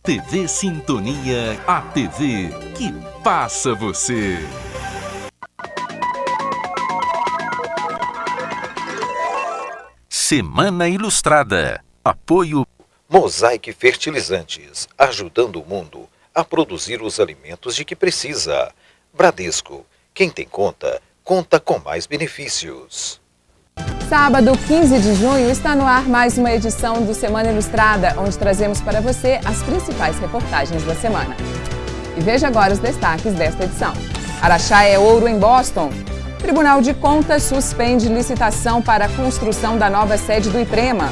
TV Sintonia, a TV que passa você. Semana Ilustrada. Apoio Mosaic Fertilizantes, ajudando o mundo a produzir os alimentos de que precisa. Bradesco, quem tem conta, conta com mais benefícios. Sábado, 15 de junho, está no ar mais uma edição do Semana Ilustrada, onde trazemos para você as principais reportagens da semana. E veja agora os destaques desta edição. Araxá é ouro em Boston. Tribunal de Contas suspende licitação para a construção da nova sede do IPREMA.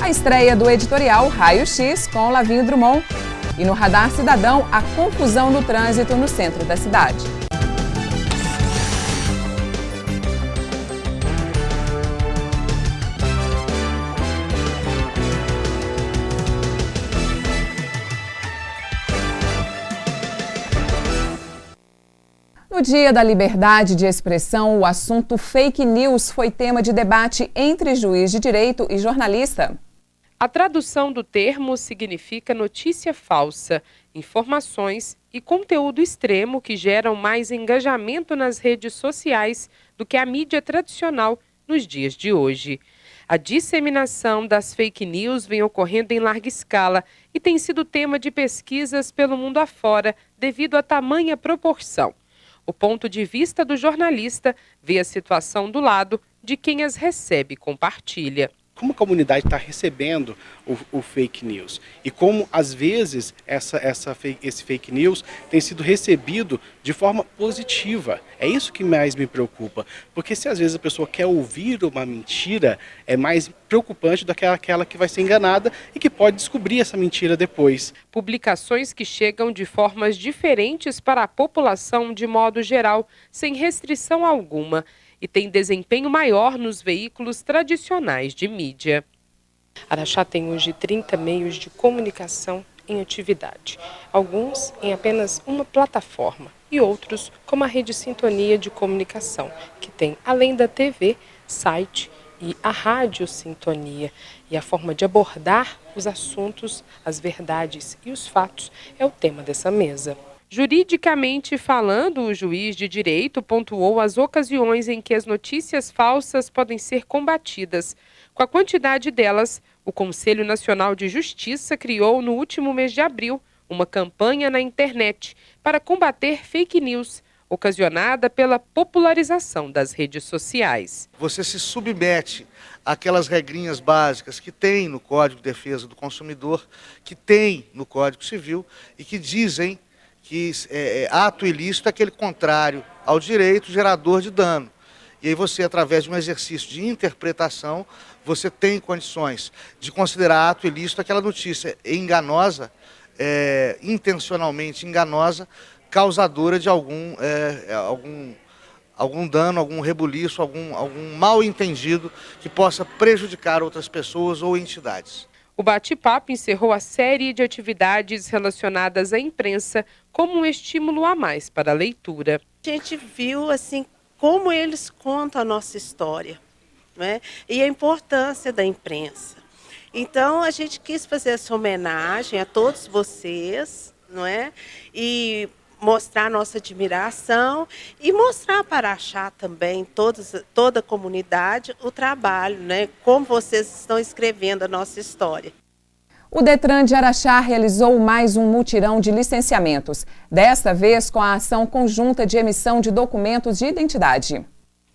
A estreia do editorial Raio X com Lavinho Drummond. E no Radar Cidadão, a confusão no trânsito no centro da cidade. No Dia da Liberdade de Expressão, o assunto fake news foi tema de debate entre juiz de direito e jornalista. A tradução do termo significa notícia falsa, informações e conteúdo extremo que geram mais engajamento nas redes sociais do que a mídia tradicional nos dias de hoje. A disseminação das fake news vem ocorrendo em larga escala e tem sido tema de pesquisas pelo mundo afora devido à tamanha proporção. O ponto de vista do jornalista vê a situação do lado de quem as recebe e compartilha. Como a comunidade está recebendo o fake news e como, às vezes, esse fake news tem sido recebido de forma positiva. É isso que mais me preocupa, porque se às vezes a pessoa quer ouvir uma mentira, é mais preocupante do que aquela que vai ser enganada e que pode descobrir essa mentira depois. Publicações que chegam de formas diferentes para a população de modo geral, sem restrição alguma, e tem desempenho maior nos veículos tradicionais de mídia. Araxá tem hoje 30 meios de comunicação em atividade, alguns em apenas uma plataforma e outros como a Rede Sintonia de Comunicação, que tem, além da TV, site e a Rádio Sintonia. E a forma de abordar os assuntos, as verdades e os fatos é o tema dessa mesa. Juridicamente falando, o juiz de direito pontuou as ocasiões em que as notícias falsas podem ser combatidas. Com a quantidade delas, o Conselho Nacional de Justiça criou no último mês de abril uma campanha na internet para combater fake news, ocasionada pela popularização das redes sociais. Você se submete àquelas regrinhas básicas que tem no Código de Defesa do Consumidor, que tem no Código Civil e que dizem que ato ilícito é aquele contrário ao direito gerador de dano. E aí você, através de um exercício de interpretação, você tem condições de considerar ato ilícito aquela notícia enganosa, intencionalmente enganosa, causadora de algum dano, algum rebuliço, algum mal entendido que possa prejudicar outras pessoas ou entidades. O bate-papo encerrou a série de atividades relacionadas à imprensa como um estímulo a mais para a leitura. A gente viu assim como eles contam a nossa história, né? E a importância da imprensa. Então a gente quis fazer essa homenagem a todos vocês, não é? E mostrar nossa admiração e mostrar para Araxá também, toda a comunidade, o trabalho, né? Como vocês estão escrevendo a nossa história. O Detran de Araxá realizou mais um mutirão de licenciamentos, desta vez com a ação conjunta de emissão de documentos de identidade.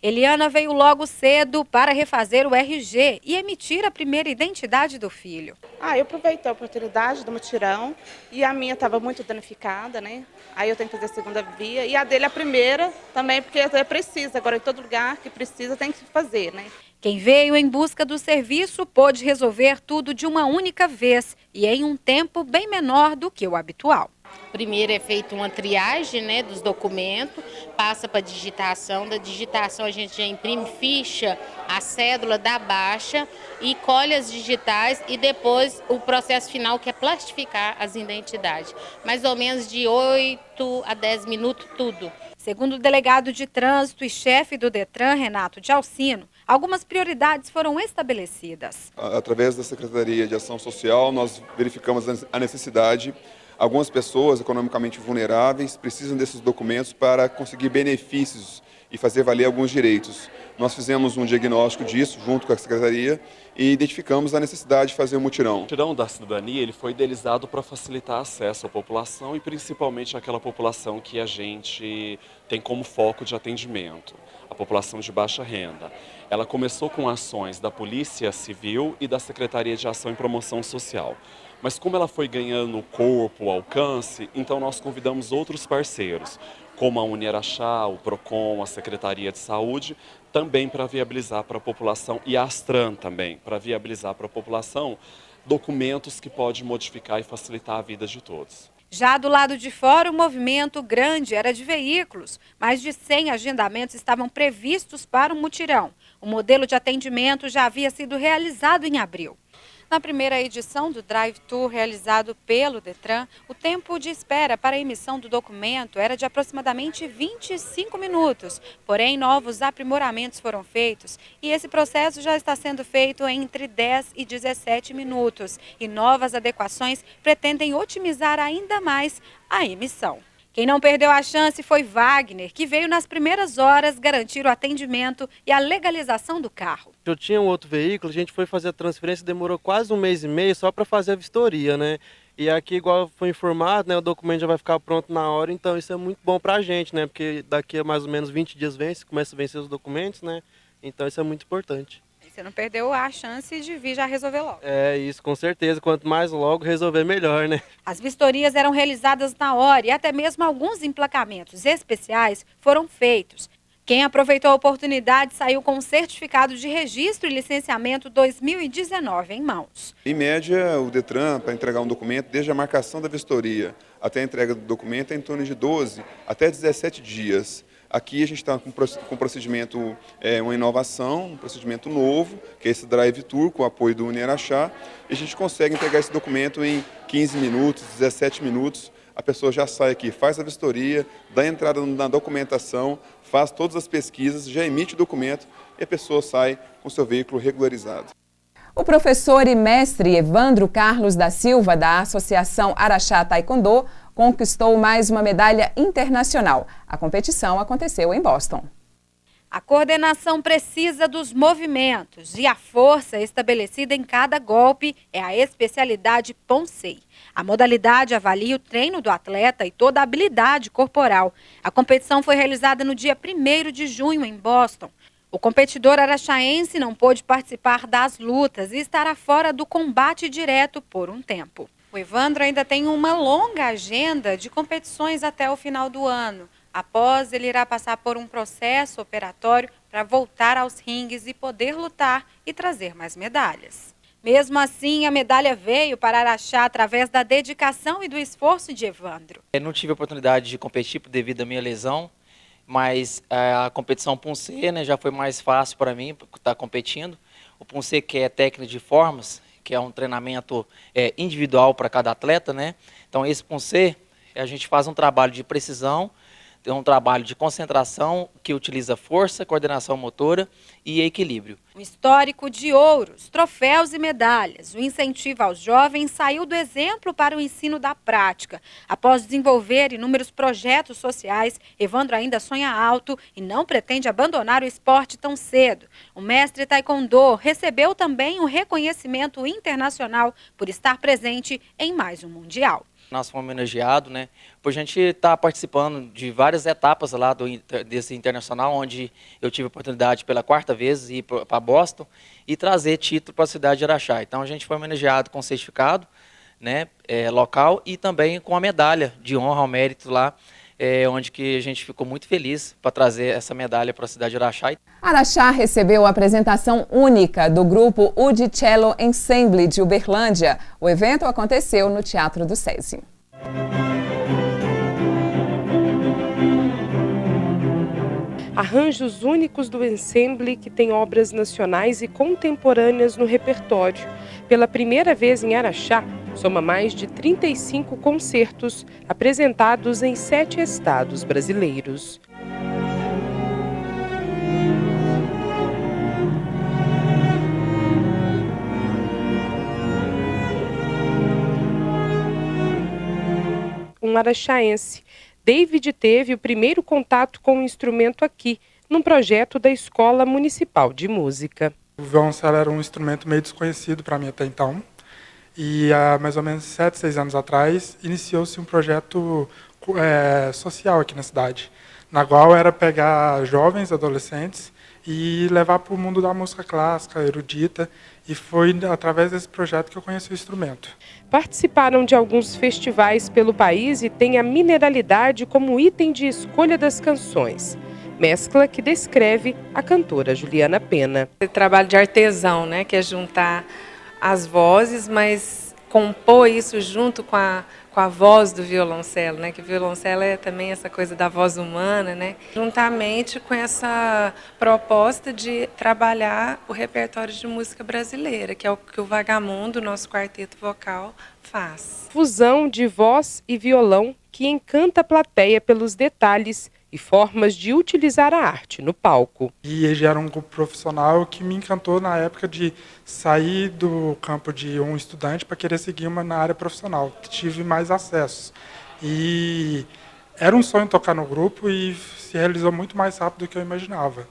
Eliana veio logo cedo para refazer o RG e emitir a primeira identidade do filho. Eu aproveitei a oportunidade do mutirão e a minha estava muito danificada, né? Aí eu tenho que fazer a segunda via e a dele a primeira também, porque é preciso. Agora em todo lugar que precisa tem que fazer, né? Quem veio em busca do serviço pôde resolver tudo de uma única vez e em um tempo bem menor do que o habitual. Primeiro é feita uma triagem, né, dos documentos, passa para digitação. Da digitação a gente já imprime ficha, a cédula da baixa e colhe as digitais e depois o processo final que é plastificar as identidades. Mais ou menos de 8 a 10 minutos tudo. Segundo o delegado de trânsito e chefe do Detran, Renato de Alcino, algumas prioridades foram estabelecidas. Através da Secretaria de Ação Social, nós verificamos a necessidade. Algumas pessoas economicamente vulneráveis precisam desses documentos para conseguir benefícios e fazer valer alguns direitos. Nós fizemos um diagnóstico disso junto com a Secretaria e identificamos a necessidade de fazer um mutirão. O mutirão da cidadania ele foi idealizado para facilitar acesso à população e principalmente àquela população que a gente tem como foco de atendimento, a população de baixa renda. Ela começou com ações da Polícia Civil e da Secretaria de Ação e Promoção Social. Mas como ela foi ganhando corpo, alcance, então nós convidamos outros parceiros, como a Uniaraxá, o PROCON, a Secretaria de Saúde, também para viabilizar para a população, e a Astran também, para viabilizar para a população documentos que podem modificar e facilitar a vida de todos. Já do lado de fora, o movimento grande era de veículos. Mais de 100 agendamentos estavam previstos para o mutirão. O modelo de atendimento já havia sido realizado em abril. Na primeira edição do Drive-Thru realizado pelo Detran, o tempo de espera para a emissão do documento era de aproximadamente 25 minutos. Porém, novos aprimoramentos foram feitos e esse processo já está sendo feito entre 10 e 17 minutos. E novas adequações pretendem otimizar ainda mais a emissão. Quem não perdeu a chance foi Wagner, que veio nas primeiras horas garantir o atendimento e a legalização do carro. Eu tinha um outro veículo, a gente foi fazer a transferência, demorou quase 1 mês e meio só para fazer a vistoria, né? E aqui, igual foi informado, né, o documento já vai ficar pronto na hora, então isso é muito bom para a gente, né? Porque daqui a mais ou menos 20 dias começa a vencer os documentos, né? Então isso é muito importante. Você não perdeu a chance de vir já resolver logo. É isso, com certeza. Quanto mais logo resolver, melhor, né? As vistorias eram realizadas na hora e até mesmo alguns emplacamentos especiais foram feitos. Quem aproveitou a oportunidade saiu com um certificado de registro e licenciamento 2019 em mãos. Em média, o Detran, para entregar um documento, desde a marcação da vistoria até a entrega do documento, é em torno de 12 até 17 dias. Aqui a gente está com um procedimento, uma inovação, um procedimento novo, que é esse Drive-Thru, com o apoio do Uniaraxá, e a gente consegue entregar esse documento em 15 minutos, 17 minutos. A pessoa já sai aqui, faz a vistoria, dá entrada na documentação, faz todas as pesquisas, já emite o documento e a pessoa sai com seu veículo regularizado. O professor e mestre Evandro Carlos da Silva, da Associação Araxá Taekwondo, conquistou mais uma medalha internacional. A competição aconteceu em Boston. A coordenação precisa dos movimentos e a força estabelecida em cada golpe é a especialidade Poncei. A modalidade avalia o treino do atleta e toda a habilidade corporal. A competição foi realizada no dia 1º de junho em Boston. O competidor araxaense não pôde participar das lutas e estará fora do combate direto por um tempo. O Evandro ainda tem uma longa agenda de competições até o final do ano. Após, ele irá passar por um processo operatório para voltar aos ringues e poder lutar e trazer mais medalhas. Mesmo assim, a medalha veio para Araxá através da dedicação e do esforço de Evandro. Eu não tive a oportunidade de competir devido à minha lesão, mas a competição Poncei, né, já foi mais fácil para mim estar competindo. O Poncei, que é técnica de formas, que é um treinamento individual para cada atleta, né? Então esse Poncei, a gente faz um trabalho de precisão, tem um trabalho de concentração que utiliza força, coordenação motora e equilíbrio. Um histórico de ouros, troféus e medalhas. O incentivo aos jovens saiu do exemplo para o ensino da prática. Após desenvolver inúmeros projetos sociais, Evandro ainda sonha alto e não pretende abandonar o esporte tão cedo. O mestre taekwondo recebeu também um reconhecimento internacional por estar presente em mais um mundial. Nós fomos homenageados, né, por a gente estar participando de várias etapas lá desse internacional, onde eu tive a oportunidade pela 4ª vez de ir para Boston e trazer título para a cidade de Araxá. Então a gente foi homenageado com certificado, né, local e também com a medalha de honra ao mérito lá, onde que a gente ficou muito feliz para trazer essa medalha para a cidade de Araxá. Araxá recebeu a apresentação única do grupo Udi Cello Ensemble de Uberlândia. O evento aconteceu no Teatro do SESI. Arranjos únicos do ensemble que tem obras nacionais e contemporâneas no repertório. Pela primeira vez em Araxá, soma mais de 35 concertos apresentados em 7 estados brasileiros. um araxaense. David teve o primeiro contato com o instrumento aqui, num projeto da Escola Municipal de Música. O violoncelo era um instrumento meio desconhecido para mim até então. E há mais ou menos 7, 6 anos atrás, iniciou-se um projeto social aqui na cidade, na qual era pegar jovens, adolescentes, e levar para o mundo da música clássica, erudita, e foi através desse projeto que eu conheci o instrumento. Participaram de alguns festivais pelo país e têm a mineralidade como item de escolha das canções. Mescla que descreve a cantora Juliana Pena. Trabalho de artesão, né, que é juntar as vozes, mas compor isso junto com a voz do violoncelo, né? Que o violoncelo é também essa coisa da voz humana, né? Juntamente com essa proposta de trabalhar o repertório de música brasileira, que é o que o Vagamundo, nosso quarteto vocal, faz. Fusão de voz e violão que encanta a plateia pelos detalhes e formas de utilizar a arte no palco. E ele era um grupo profissional que me encantou na época de sair do campo de um estudante para querer seguir na área profissional. Tive mais acessos. E era um sonho tocar no grupo e se realizou muito mais rápido do que eu imaginava.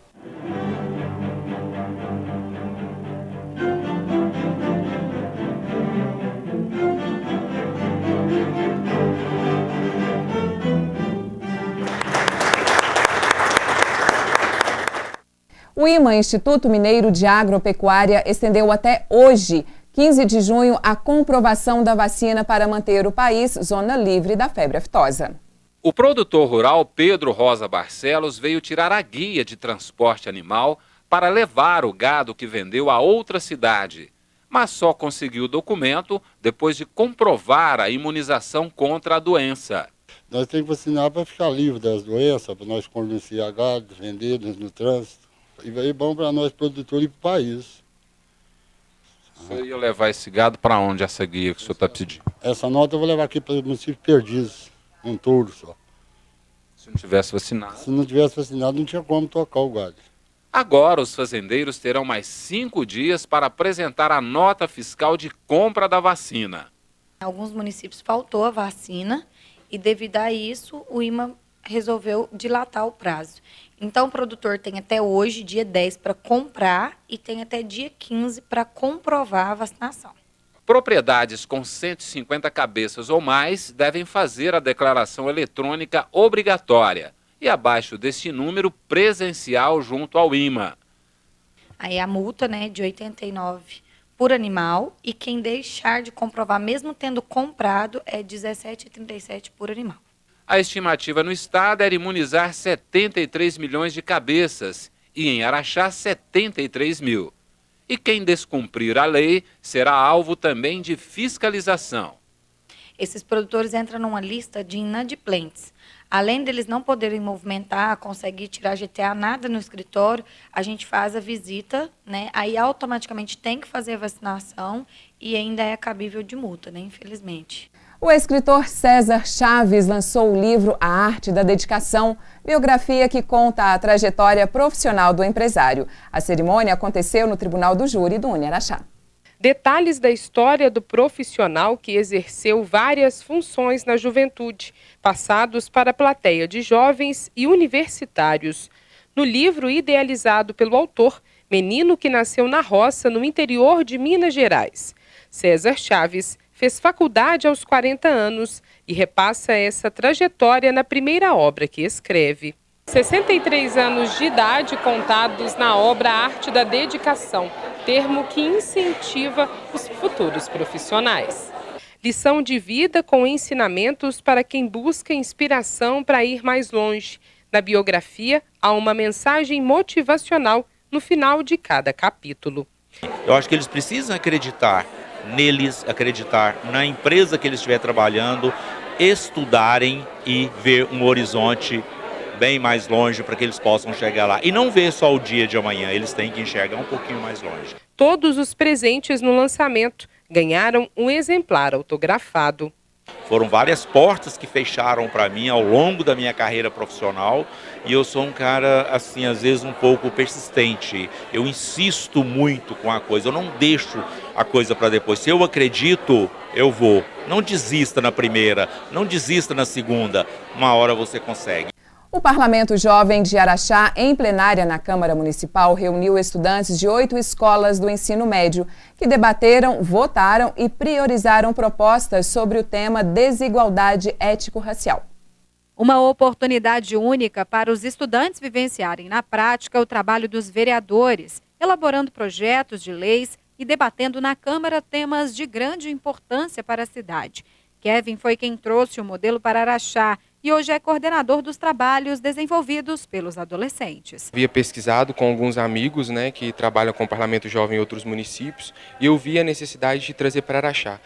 O IMA, Instituto Mineiro de Agropecuária, estendeu até hoje, 15 de junho, a comprovação da vacina para manter o país zona livre da febre aftosa. O produtor rural Pedro Rosa Barcelos veio tirar a guia de transporte animal para levar o gado que vendeu a outra cidade, mas só conseguiu o documento depois de comprovar a imunização contra a doença. Nós temos que vacinar para ficar livre das doenças, para nós comerciar gado, vender no trânsito. E vai bom para nós produtores e para o país. O senhor ia levar esse gado para onde, essa guia que o senhor está pedindo? Essa nota eu vou levar aqui para o município de Perdizes, um touro só. Se não tivesse vacinado? Se não tivesse vacinado, não tinha como tocar o gado. Agora, os fazendeiros terão mais 5 dias para apresentar a nota fiscal de compra da vacina. Em alguns municípios faltou a vacina e, devido a isso, o IMA resolveu dilatar o prazo. Então, o produtor tem até hoje, dia 10, para comprar e tem até dia 15 para comprovar a vacinação. Propriedades com 150 cabeças ou mais devem fazer a declaração eletrônica obrigatória e, abaixo desse número, presencial junto ao IMA. Aí a multa, né, de R$ 89 por animal e quem deixar de comprovar, mesmo tendo comprado, é R$ 17,37 por animal. A estimativa no estado era imunizar 73 milhões de cabeças e em Araxá 73 mil. E quem descumprir a lei será alvo também de fiscalização. Esses produtores entram numa lista de inadimplentes. Além deles não poderem movimentar, conseguir tirar GTA, nada no escritório, a gente faz a visita, né? Aí automaticamente tem que fazer a vacinação e ainda é cabível de multa, né? Infelizmente. O escritor César Chaves lançou o livro A Arte da Dedicação, biografia que conta a trajetória profissional do empresário. A cerimônia aconteceu no Tribunal do Júri do Uniaraxá. Detalhes da história do profissional que exerceu várias funções na juventude, passados para a plateia de jovens e universitários. No livro idealizado pelo autor, menino que nasceu na roça, no interior de Minas Gerais, César Chaves fez faculdade aos 40 anos e repassa essa trajetória na primeira obra que escreve. 63 anos de idade contados na obra Arte da Dedicação, termo que incentiva os futuros profissionais. Lição de vida com ensinamentos para quem busca inspiração para ir mais longe. Na biografia, há uma mensagem motivacional no final de cada capítulo. Eu acho que eles precisam acreditar neles, acreditar na empresa que eles estiverem trabalhando, estudarem e ver um horizonte bem mais longe para que eles possam chegar lá. E não ver só o dia de amanhã, eles têm que enxergar um pouquinho mais longe. Todos os presentes no lançamento ganharam um exemplar autografado. Foram várias portas que fecharam para mim ao longo da minha carreira profissional e eu sou um cara, assim, às vezes um pouco persistente. Eu insisto muito com a coisa, eu não deixo a coisa para depois. Se eu acredito, eu vou. Não desista na primeira, não desista na segunda. Uma hora você consegue. O Parlamento Jovem de Araxá, em plenária na Câmara Municipal, reuniu estudantes de 8 escolas do ensino médio que debateram, votaram e priorizaram propostas sobre o tema desigualdade étnico-racial. Uma oportunidade única para os estudantes vivenciarem na prática o trabalho dos vereadores, elaborando projetos de leis e debatendo na Câmara temas de grande importância para a cidade. Kevin foi quem trouxe o modelo para Araxá e hoje é coordenador dos trabalhos desenvolvidos pelos adolescentes. Havia pesquisado com alguns amigos, que trabalham com o Parlamento Jovem em outros municípios, e eu vi a necessidade de trazer para Araxá.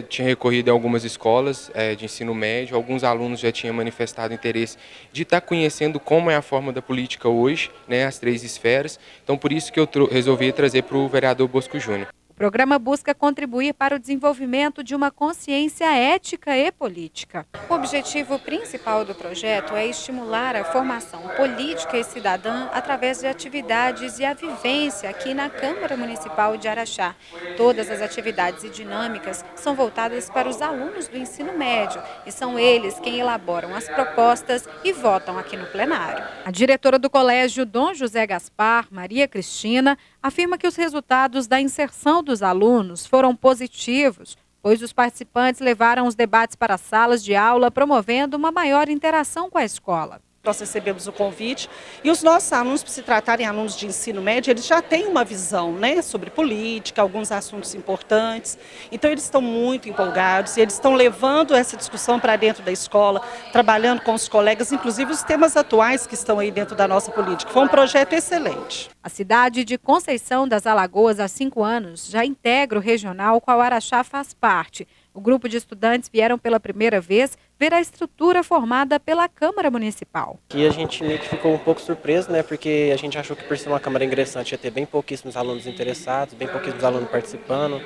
Tinha recorrido a algumas escolas de ensino médio, alguns alunos já tinham manifestado interesse de estar conhecendo como é a forma da política hoje, as 3 esferas, então por isso que eu resolvi trazer para o vereador Bosco Júnior. O programa busca contribuir para o desenvolvimento de uma consciência ética e política. O objetivo principal do projeto é estimular a formação política e cidadã através de atividades e a vivência aqui na Câmara Municipal de Araxá. Todas as atividades e dinâmicas são voltadas para os alunos do ensino médio e são eles quem elaboram as propostas e votam aqui no plenário. A diretora do Colégio Dom José Gaspar, Maria Cristina, afirma que os resultados da inserção dos alunos foram positivos, pois os participantes levaram os debates para as salas de aula, promovendo uma maior interação com a escola. Nós recebemos o convite e os nossos alunos, por se tratarem alunos de ensino médio, eles já têm uma visão sobre política, alguns assuntos importantes. Então eles estão muito empolgados e eles estão levando essa discussão para dentro da escola, trabalhando com os colegas, inclusive os temas atuais que estão aí dentro da nossa política. Foi um projeto excelente. A cidade de Conceição das Alagoas, há 5 anos, já integra o regional qual Araxá faz parte. O grupo de estudantes vieram pela primeira vez ver a estrutura formada pela Câmara Municipal. E a gente meio que ficou um pouco surpreso, porque a gente achou que por ser uma Câmara ingressante ia ter bem pouquíssimos alunos interessados, bem pouquíssimos alunos participando.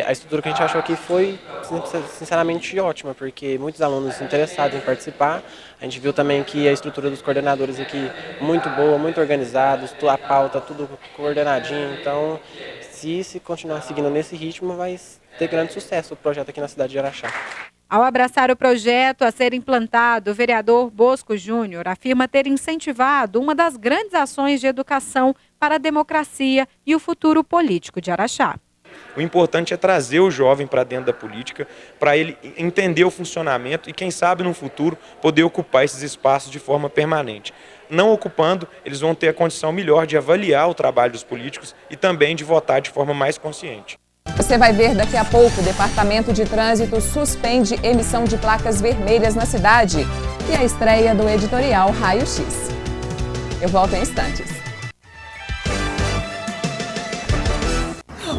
A estrutura que a gente achou aqui foi, sinceramente, ótima, porque muitos alunos interessados em participar. A gente viu também que a estrutura dos coordenadores aqui muito boa, muito organizados, a pauta tudo coordenadinho. Então, se continuar seguindo nesse ritmo, vai ter grande sucesso o projeto aqui na cidade de Araxá. Ao abraçar o projeto a ser implantado, o vereador Bosco Júnior afirma ter incentivado uma das grandes ações de educação para a democracia e o futuro político de Araxá. O importante é trazer o jovem para dentro da política, para ele entender o funcionamento e, quem sabe, no futuro, poder ocupar esses espaços de forma permanente. Não ocupando, eles vão ter a condição melhor de avaliar o trabalho dos políticos e também de votar de forma mais consciente. Você vai ver daqui a pouco, o Departamento de Trânsito suspende emissão de placas vermelhas na cidade e a estreia do editorial Raio X. Eu volto em instantes.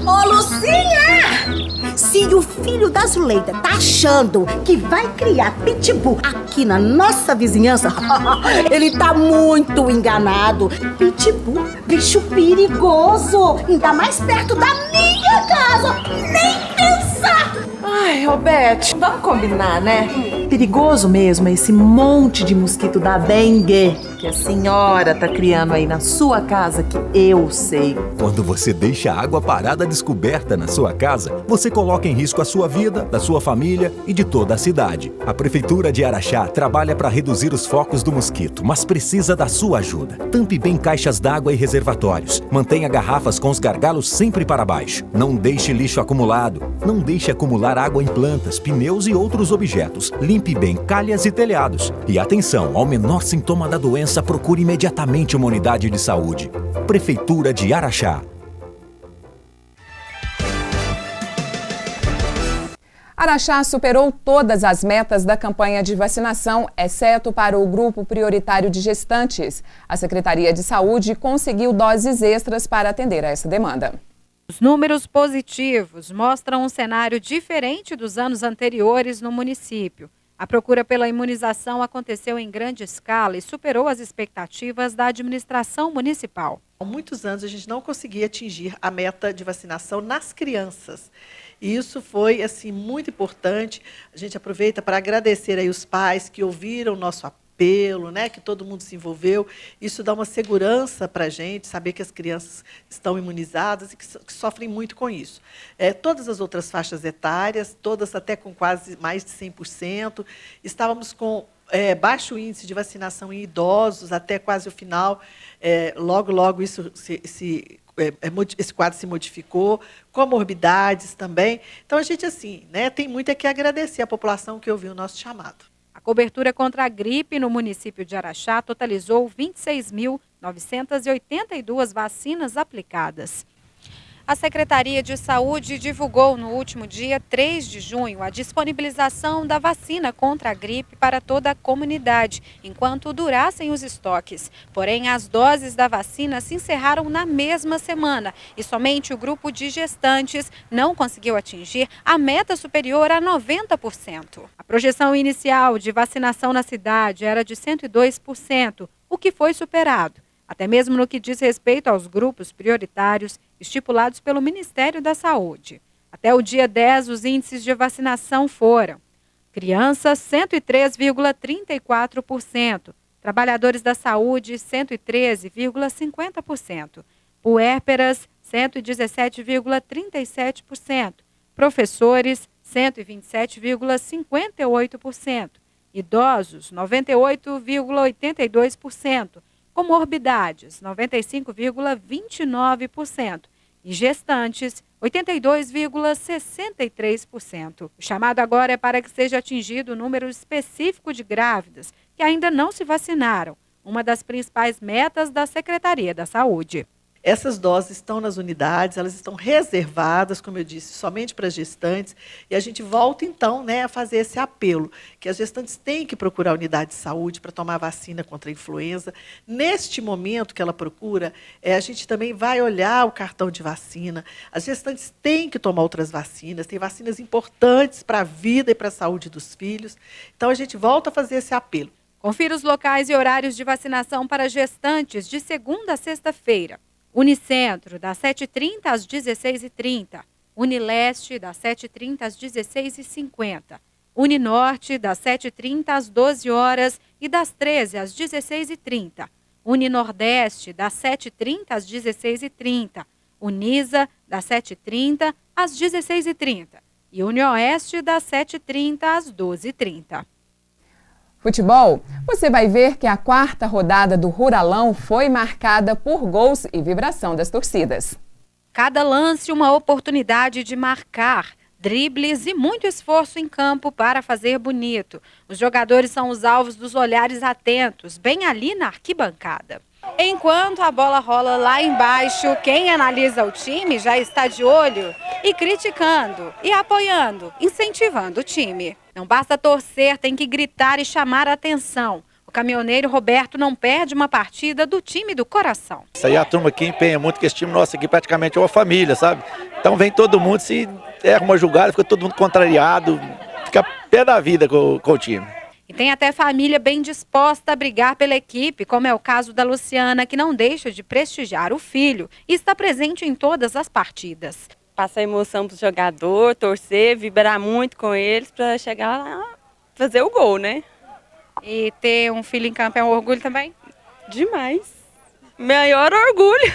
Ô, Lucinha! Se o filho da Zuleida tá achando que vai criar pitbull aqui na nossa vizinhança, ele tá muito enganado. Pitbull, bicho perigoso, ainda mais perto da minha casa. Nem pensar! Ai, Roberto, vamos combinar, né? Perigoso mesmo é esse monte de mosquito da dengue que a senhora tá criando aí na sua casa, que eu sei. Quando você deixa a água parada descoberta na sua casa, você coloca em risco a sua vida, da sua família e de toda a cidade. A Prefeitura de Araxá trabalha para reduzir os focos do mosquito, mas precisa da sua ajuda. Tampe bem caixas d'água e reservatórios. Mantenha garrafas com os gargalos sempre para baixo. Não deixe lixo acumulado. Não deixe acumular água em plantas, pneus e outros objetos. Limpe bem calhas e telhados. E atenção, ao menor sintoma da doença, procure imediatamente uma unidade de saúde. Prefeitura de Araxá. Araxá superou todas as metas da campanha de vacinação, exceto para o grupo prioritário de gestantes. A Secretaria de Saúde conseguiu doses extras para atender a essa demanda. Os números positivos mostram um cenário diferente dos anos anteriores no município. A procura pela imunização aconteceu em grande escala e superou as expectativas da administração municipal. Há muitos anos a gente não conseguia atingir a meta de vacinação nas crianças. E isso foi assim muito importante. A gente aproveita para agradecer aí os pais que ouviram o nosso apelo, né, que todo mundo se envolveu. Isso dá uma segurança para a gente, saber que as crianças estão imunizadas e que sofrem muito com isso. Todas as outras faixas etárias, todas até com quase mais de 100%, estávamos com baixo índice de vacinação em idosos até quase o final. Logo esse quadro se modificou, comorbidades também. Então, a gente assim, né, tem muito que agradecer à população que ouviu o nosso chamado. A cobertura contra a gripe no município de Araxá totalizou 26.982 vacinas aplicadas. A Secretaria de Saúde divulgou no último dia 3 de junho a disponibilização da vacina contra a gripe para toda a comunidade, enquanto durassem os estoques. Porém, as doses da vacina se encerraram na mesma semana e somente o grupo de gestantes não conseguiu atingir a meta superior a 90%. A projeção inicial de vacinação na cidade era de 102%, o que foi superado, até mesmo no que diz respeito aos grupos prioritários estipulados pelo Ministério da Saúde. Até o dia 10, os índices de vacinação foram: crianças, 103,34%, trabalhadores da saúde, 113,50%, puérperas, 117,37%, professores, 127,58%, idosos, 98,82%, comorbidades, 95,29% e gestantes, 82,63%. O chamado agora é para que seja atingido o número específico de grávidas que ainda não se vacinaram, uma das principais metas da Secretaria da Saúde. Essas doses estão nas unidades, elas estão reservadas, como eu disse, somente para gestantes. E a gente volta, então, né, a fazer esse apelo, que as gestantes têm que procurar a unidade de saúde para tomar vacina contra a influenza. Neste momento que ela procura, a gente também vai olhar o cartão de vacina. As gestantes têm que tomar outras vacinas, tem vacinas importantes para a vida e para a saúde dos filhos. Então, a gente volta a fazer esse apelo. Confira os locais e horários de vacinação para gestantes de segunda a sexta-feira. Unicentro, das 7h30 às 16h30. Unileste, das 7h30 às 16h50. Uninorte, das 7h30 às 12 horas e das 13 às 16h30. Uninordeste, das 7h30 às 16h30. Unisa, das 7h30 às 16h30. E Unioeste, das 7h30 às 12h30. Futebol, você vai ver que a quarta rodada do Ruralão foi marcada por gols e vibração das torcidas. Cada lance uma oportunidade de marcar, dribles e muito esforço em campo para fazer bonito. Os jogadores são os alvos dos olhares atentos, bem ali na arquibancada. Enquanto a bola rola lá embaixo, quem analisa o time já está de olho e criticando, e apoiando, incentivando o time. Não basta torcer, tem que gritar e chamar a atenção. O caminhoneiro Roberto não perde uma partida do time do coração. Isso aí a turma aqui empenha muito, que esse time nosso aqui praticamente é uma família, sabe? Então vem todo mundo, se erra uma jogada, fica todo mundo contrariado, fica pé da vida com o time. E tem até família bem disposta a brigar pela equipe, como é o caso da Luciana, que não deixa de prestigiar o filho e está presente em todas as partidas. Passar emoção para o jogador, torcer, vibrar muito com eles para chegar lá fazer o gol, né? E ter um filho em campo é um orgulho também? Demais. Maior orgulho.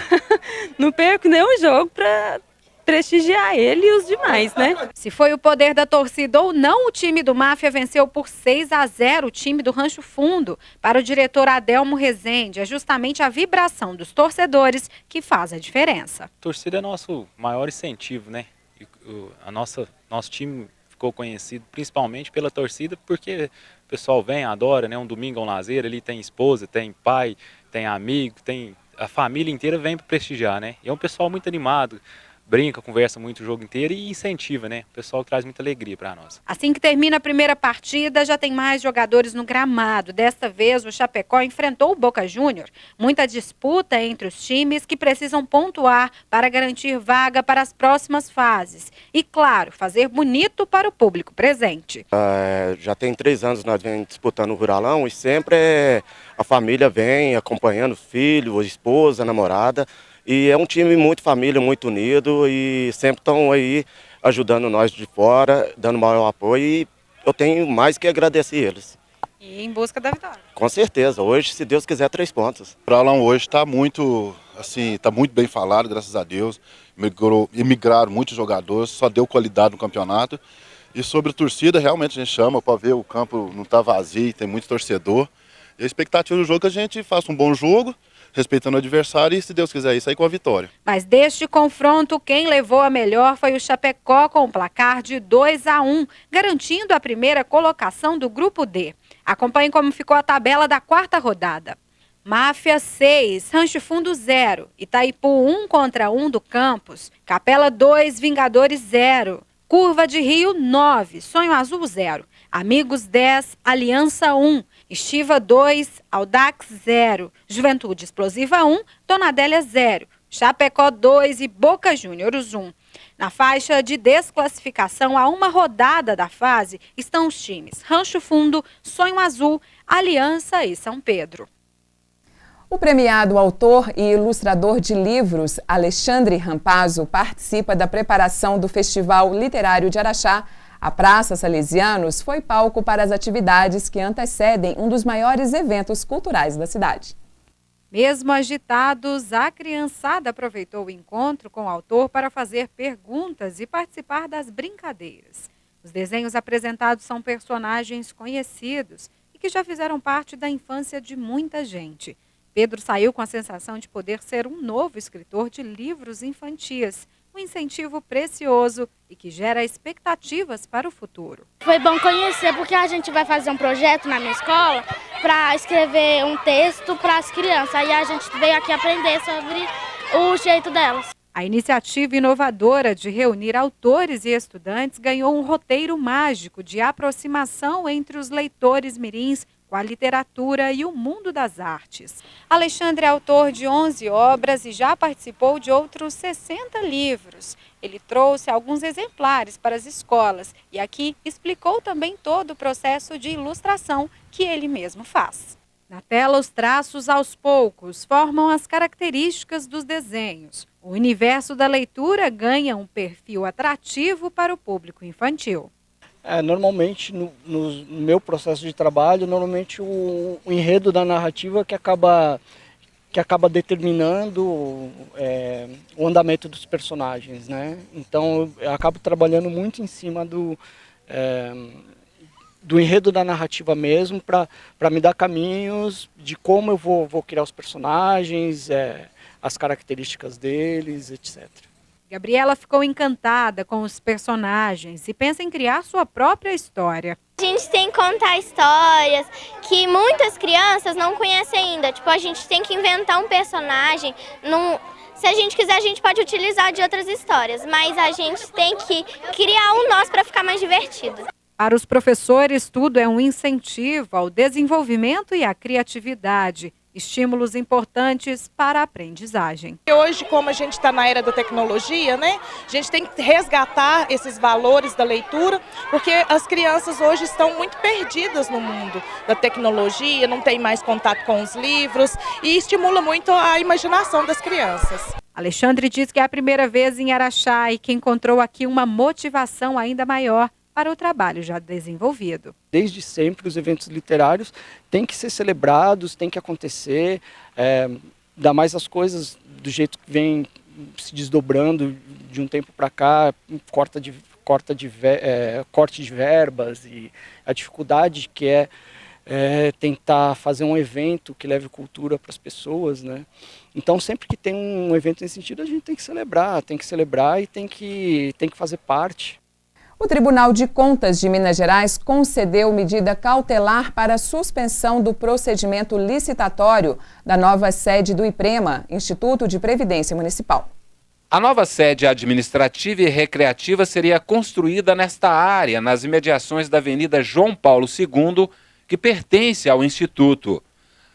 Não perco nenhum jogo para prestigiar ele e os demais, né? Se foi o poder da torcida ou não, o time do Máfia venceu por 6-0 o time do Rancho Fundo. Para o diretor Adelmo Rezende, é justamente a vibração dos torcedores que faz a diferença. A torcida é nosso maior incentivo, né? Nosso time ficou conhecido principalmente pela torcida, porque o pessoal vem, adora, né? Um domingo é um lazer, ali tem esposa, tem pai, tem amigo, tem a família inteira vem para prestigiar, né? E é um pessoal muito animado. Brinca, conversa muito o jogo inteiro e incentiva, né? O pessoal traz muita alegria para nós. Assim que termina a primeira partida, já tem mais jogadores no gramado. Desta vez, o Chapecó enfrentou o Boca Júnior. Muita disputa entre os times que precisam pontuar para garantir vaga para as próximas fases. E, claro, fazer bonito para o público presente. Já tem 3 anos nós vem disputando o Ruralão e sempre a família vem acompanhando o filho, a esposa, a namorada. E é um time muito família, muito unido e sempre estão aí ajudando nós de fora, dando maior apoio, e eu tenho mais que agradecer eles. E em busca da vitória. Com certeza, hoje, se Deus quiser, 3 pontos. O Aulão hoje está muito, assim, tá muito bem falado, graças a Deus. Emigraram muitos jogadores, só deu qualidade no campeonato. E sobre a torcida, realmente a gente chama para ver, o campo não está vazio, tem muito torcedor. E a expectativa do jogo é que a gente faça um bom jogo, respeitando o adversário e, se Deus quiser, sair com a vitória. Mas deste confronto, quem levou a melhor foi o Chapecó, com o placar de 2-1, garantindo a primeira colocação do Grupo D. Acompanhe como ficou a tabela da 4ª rodada. Máfia 6, Rancho Fundo 0, Itaipu 1-1 do Campos, Capela 2, Vingadores 0, Curva de Rio 9, Sonho Azul 0, Amigos 10, Aliança 1, Estiva 2, Audax 0, Juventude Explosiva 1, Dona Adélia 0, Chapecó 2 e Boca Juniors 1. Na faixa de desclassificação, a uma rodada da fase, estão os times Rancho Fundo, Sonho Azul, Aliança e São Pedro. O premiado autor e ilustrador de livros, Alexandre Rampazzo, participa da preparação do Festival Literário de Araxá. A Praça Salesianos foi palco para as atividades que antecedem um dos maiores eventos culturais da cidade. Mesmo agitados, a criançada aproveitou o encontro com o autor para fazer perguntas e participar das brincadeiras. Os desenhos apresentados são personagens conhecidos e que já fizeram parte da infância de muita gente. Pedro saiu com a sensação de poder ser um novo escritor de livros infantis, um incentivo precioso e que gera expectativas para o futuro. Foi bom conhecer, porque a gente vai fazer um projeto na minha escola para escrever um texto para as crianças. Aí a gente veio aqui aprender sobre o jeito delas. A iniciativa inovadora de reunir autores e estudantes ganhou um roteiro mágico de aproximação entre os leitores mirins com a literatura e o mundo das artes. Alexandre é autor de 11 obras e já participou de outros 60 livros. Ele trouxe alguns exemplares para as escolas e aqui explicou também todo o processo de ilustração que ele mesmo faz. Na tela, os traços aos poucos formam as características dos desenhos. O universo da leitura ganha um perfil atrativo para o público infantil. Normalmente, no meu processo de trabalho, o enredo da narrativa que acaba determinando o andamento dos personagens, né? Então, eu acabo trabalhando muito em cima do enredo da narrativa mesmo, para me dar caminhos de como eu vou criar os personagens, as características deles, etc. Gabriela ficou encantada com os personagens e pensa em criar sua própria história. A gente tem que contar histórias que muitas crianças não conhecem ainda. Tipo, a gente tem que inventar um personagem. Se a gente quiser, a gente pode utilizar de outras histórias, mas a gente tem que criar um nosso para ficar mais divertido. Para os professores, tudo é um incentivo ao desenvolvimento e à criatividade. Estímulos importantes para a aprendizagem. Hoje, como a gente está na era da tecnologia, né, a gente tem que resgatar esses valores da leitura, porque as crianças hoje estão muito perdidas no mundo da tecnologia, não tem mais contato com os livros e estimula muito a imaginação das crianças. Alexandre diz que é a primeira vez em Araxá e que encontrou aqui uma motivação ainda maior para o trabalho já desenvolvido. Desde sempre os eventos literários têm que ser celebrados, têm que acontecer, ainda mais as coisas do jeito que vem se desdobrando de um tempo para cá, corte de verbas e a dificuldade que é tentar fazer um evento que leve cultura para as pessoas, né? Então sempre que tem um evento nesse sentido a gente tem que celebrar e tem que fazer parte. O Tribunal de Contas de Minas Gerais concedeu medida cautelar para a suspensão do procedimento licitatório da nova sede do IPREMA, Instituto de Previdência Municipal. A nova sede administrativa e recreativa seria construída nesta área, nas imediações da Avenida João Paulo II, que pertence ao Instituto.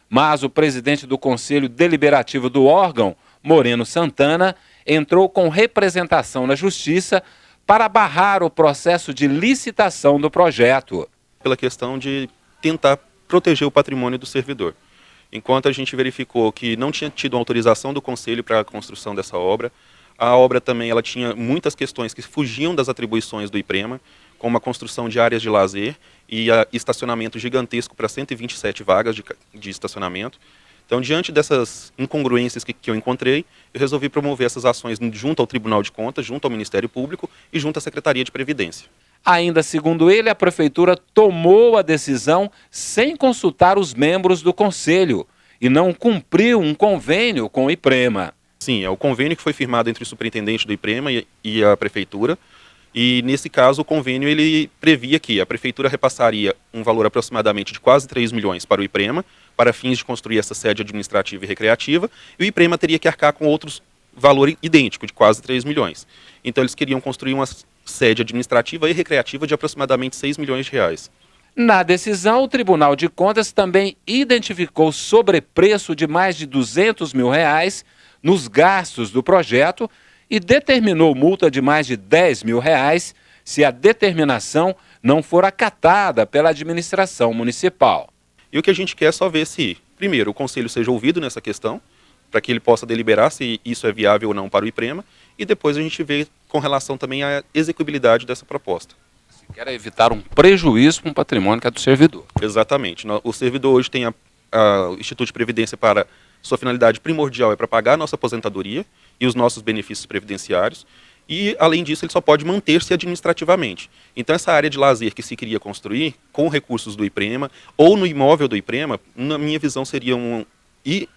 Mas o presidente do Conselho Deliberativo do órgão, Moreno Santana, entrou com representação na Justiça para barrar o processo de licitação do projeto. Pela questão de tentar proteger o patrimônio do servidor. Enquanto a gente verificou que não tinha tido autorização do Conselho para a construção dessa obra, A obra também ela tinha muitas questões que fugiam das atribuições do IPREMA, como a construção de áreas de lazer e estacionamento gigantesco para 127 vagas de estacionamento. Então, diante dessas incongruências que eu encontrei, eu resolvi promover essas ações junto ao Tribunal de Contas, junto ao Ministério Público e junto à Secretaria de Previdência. Ainda segundo ele, a Prefeitura tomou a decisão sem consultar os membros do Conselho e não cumpriu um convênio com o IPREMA. Sim, é o convênio que foi firmado entre o superintendente do IPREMA e a Prefeitura. E, nesse caso, o convênio ele previa que a Prefeitura repassaria um valor aproximadamente de quase 3 milhões para o IPREMA, para fins de construir essa sede administrativa e recreativa, e o IPREMA teria que arcar com outros valor idêntico, de quase 3 milhões. Então, eles queriam construir uma sede administrativa e recreativa de aproximadamente 6 milhões de reais. Na decisão, o Tribunal de Contas também identificou sobrepreço de mais de 200 mil reais nos gastos do projeto e determinou multa de mais de 10 mil reais se a determinação não for acatada pela administração municipal. E o que a gente quer é só ver se, primeiro, o Conselho seja ouvido nessa questão, para que ele possa deliberar se isso é viável ou não para o IPREMA, e depois a gente vê com relação também à execuibilidade dessa proposta. Se quer evitar um prejuízo para um patrimônio que é do servidor. Exatamente. O servidor hoje tem o Instituto de Previdência para sua finalidade primordial é para pagar a nossa aposentadoria e os nossos benefícios previdenciários, e, além disso, ele só pode manter-se administrativamente. Então, essa área de lazer que se queria construir com recursos do IPREMA ou no imóvel do IPREMA, na minha visão, seria